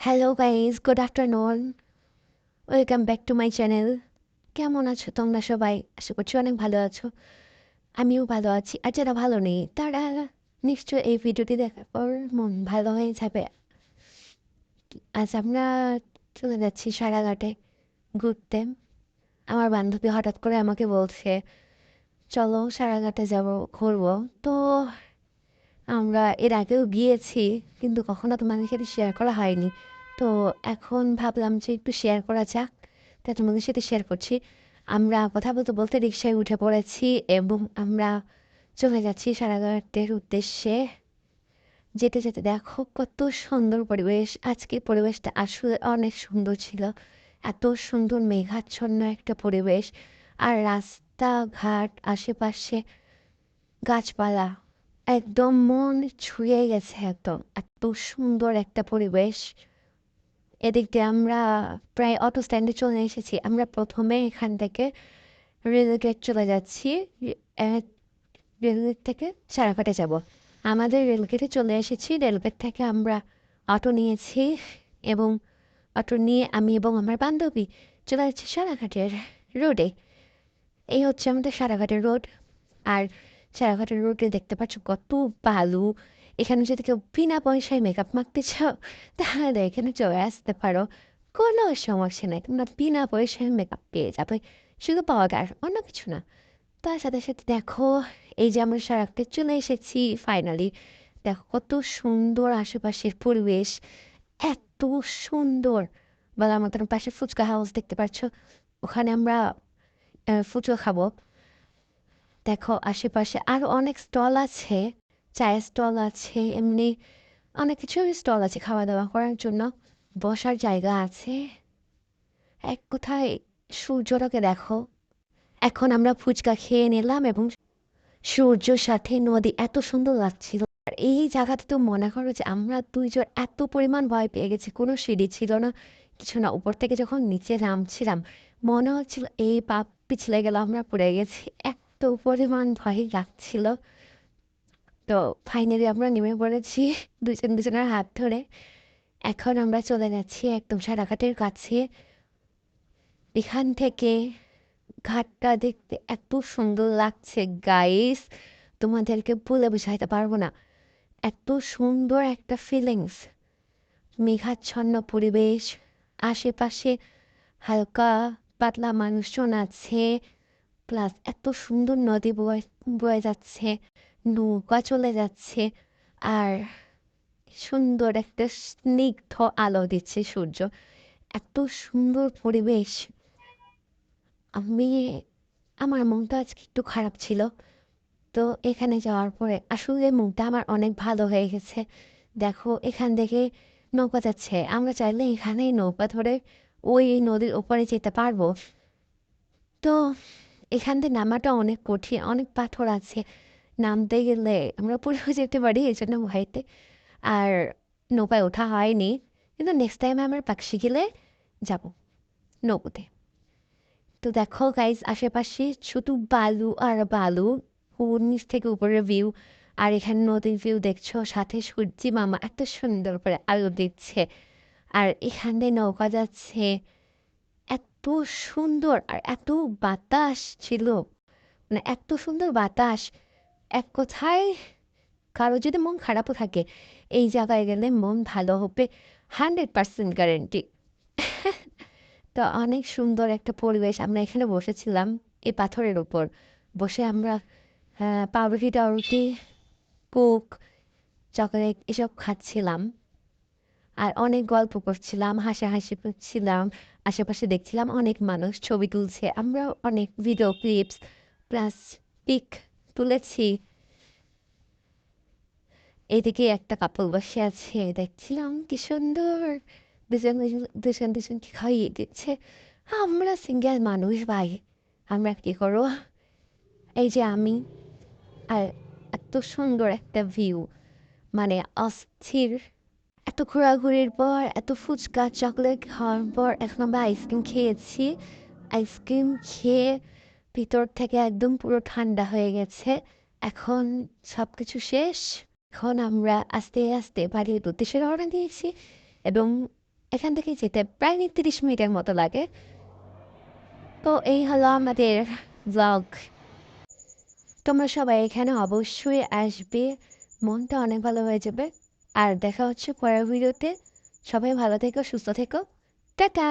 Hello guys, good afternoon. Welcome back to my channel. কেমন আছো তোমরা সবাই? আশা করছি অনেক ভালো আছো। আমিও ভালো আছি। আর যারা ভালো নেই তারা নিশ্চয় এই ভিডিওটি দেখার পর মন ভালো হয়ে যাবে। আজ আমরা চলে যাচ্ছি সারাঘাটে ঘুরতে। আমার বান্ধবী হঠাৎ করে আমাকে বলছে, চলো সারাঘাটে যাবো, ঘুরবো। তো আমরা এর আগেও গিয়েছি, কিন্তু কখনো তোমাদের সাথে শেয়ার করা হয়নি। তো এখন ভাবলাম যে একটু শেয়ার করা যাক, তাই তোমাদের সাথে শেয়ার করছি। আমরা কথা বলতে বলতে রিক্সায় উঠে পড়েছি এবং আমরা চলে যাচ্ছি সারাঘাটের উদ্দেশ্যে। যেতে যেতে দেখো কত সুন্দর পরিবেশ। আজকে পরিবেশটা আসলে অনেক সুন্দর ছিল। এত সুন্দর মেঘাচ্ছন্ন একটা পরিবেশ, আর রাস্তাঘাট, আশেপাশে গাছপালা, একদম মন ছুঁয়ে গেছে। একদম এত সুন্দর একটা পরিবেশ। এদিক দিয়ে আমরা প্রায় অটো স্ট্যান্ডে চলে এসেছি। আমরা প্রথমে এখান থেকে রেলগেট চলে যাচ্ছি। আহ, রেলগেট থেকে সারাঘাটে যাব। আমাদের রেলগেটে চলে এসেছি। রেলগেট থেকে আমরা অটো নিয়েছি এবং অটো নিয়ে আমি এবং আমার বান্ধবী চলে যাচ্ছি সারাঘাটের রোডে। এই হচ্ছে আমাদের সারাঘাটের রোড। আর সারাঘাটের রোডে দেখতে পাচ্ছ কত বালু। এখানে যদি কেউ বিনা পয়সায় মেকআপ মাখতে চাও তাহলে এখানে চলে আসতে পারো, কোনো সমস্যা নেই। তোমরা বিনা পয়সায় মেকআপ পেয়ে যাবে, শুধু পাউডার, অন্য কিছু না। তার সাথে সাথে দেখো, এই যে আমরা সারাঘাটে চলে এসেছি ফাইনালি। দেখো কত সুন্দর আশেপাশের পরিবেশ, এত সুন্দর। বলে আমাদের পাশে ফুচকা হাউস দেখতে পাচ্ছ, ওখানে আমরা ফুচকা খাবো। দেখো আশেপাশে আরো অনেক স্টল আছে, চায়ের স্টল আছে, এমনি অনেক কিছু স্টল আছে খাওয়া দাওয়া করার জন্য, বসার জায়গা আছে। এক কোথায় সূর্যটাকে দেখো। এখন আমরা ফুচকা খেয়ে নিলাম এবং সূর্যর সাথে নদী, এত সুন্দর লাগছিল। আর এই জায়গাতে তো মনে করো যে আমরা দুইজন এত পরিমাণ ভয় পেয়ে গেছি, কোনো সিঁড়ি ছিল না, কিছু না। উপর থেকে যখন নিচে নামছিলাম মনে হচ্ছিল এই পা পিছলে গেল, আমরা পড়ে গেছি, এত পরিমাণ ভয় লাগছিল। তো ফাইনালি আমরা নেমে পড়েছি দুজন দুজনের হাত ধরে। এখন আমরা চলে যাচ্ছি একদম সারাঘাটের কাছে। এখান থেকে ঘাটটা দেখতে এত সুন্দর লাগছে গাইস, তোমাদেরকে বলে বোঝাইতে পারবো না। এত সুন্দর একটা ফিলিংস, মেঘাচ্ছন্ন পরিবেশ, আশেপাশে হালকা পাতলা মানুষজন আছে, প্লাস এত সুন্দর নদী বয়ে বয়ে যাচ্ছে, নৌকা চলে যাচ্ছে, আর সুন্দর একটা স্নিগ্ধ আলো দিচ্ছে সূর্য। এত সুন্দর পরিবেশ। আমি, আমার মনটা আজকে একটু খারাপ ছিল, তো এখানে যাওয়ার পরে আসলে মনটা আমার অনেক ভালো হয়ে গেছে। দেখো এখান থেকে নৌকা যাচ্ছে, আমরা চাইলে এখানেই নৌকা ধরে ওই নদীর ওপারে যেতে পারবো। তো এখান থেকে নামাটা অনেক কঠিন, অনেক পাথর আছে, নামতে গেলে আমরা পড়েও যেতে পারি, এই জন্য ভয়তে আর নৌকায় ওঠা হয়নি। কিন্তু নেক্সট টাইম আমার পাকশি গেলে যাব নৌকোতে। তো দেখো গাইজ, আশেপাশে শুধু বালু আর বালু, নিচ থেকে উপরের ভিউ। আর এখানে নদীর ভিউ দেখছো, সাথে সূর্যি মামা এত সুন্দর করে আলো দিচ্ছে, আর এখানে নৌকা যাচ্ছে। এত সুন্দর আর এত বাতাস ছিল, মানে এত সুন্দর বাতাস। এক কথায় কারো যদি মন খারাপও থাকে, এই জায়গায় গেলে মন ভালো হবে, 100% গ্যারেন্টি। তো অনেক সুন্দর একটা পরিবেশ। আমরা এখানে বসেছিলাম এই পাথরের উপর, বসে আমরা পাউরুটি টাউরুটি, কোক, চকলেট এসব খাচ্ছিলাম, আর অনেক গল্প করছিলাম, হাসাহাসি করছিলাম। আশেপাশে দেখছিলাম অনেক মানুষ ছবি তুলছে, আমরা অনেক ভিডিও ক্লিপস প্লাস পিক তুলেছি। এদিকে একটা কাপড় বসে আছে, দেখছিলাম কি সুন্দর, দুজন দুজন দুজনকে খাইয়ে দিচ্ছে। আমরা সিঙ্গেল মানুষ ভাই, আমরা কি করবো? এই যে আমি, আর এত সুন্দর একটা ভিউ, মানে অস্থির। এত ঘোরাঘুরির পর, এত ফুচকা চকলেট খাওয়ার পর এখন আমরা আইসক্রিম খেয়েছি। আইসক্রিম খেয়ে ভিতর থেকে একদম পুরো ঠান্ডা হয়ে গেছে। এখন সব কিছু শেষ। এখন আমরা আস্তে আস্তে বাড়ির উদ্দেশ্যে রওনা দিয়েছি এবং এখান থেকে যেতে প্রায় 30 মিনিটের মতো লাগে। তো এই হলো আমাদের ব্লগ। তোমরা সবাই এখানে অবশ্যই আসবে, মনটা অনেক ভালো হয়ে যাবে। আর দেখা হচ্ছে পরের ভিডিওতে। সবাই ভালো থেকো, সুস্থ থেকো। টাটা।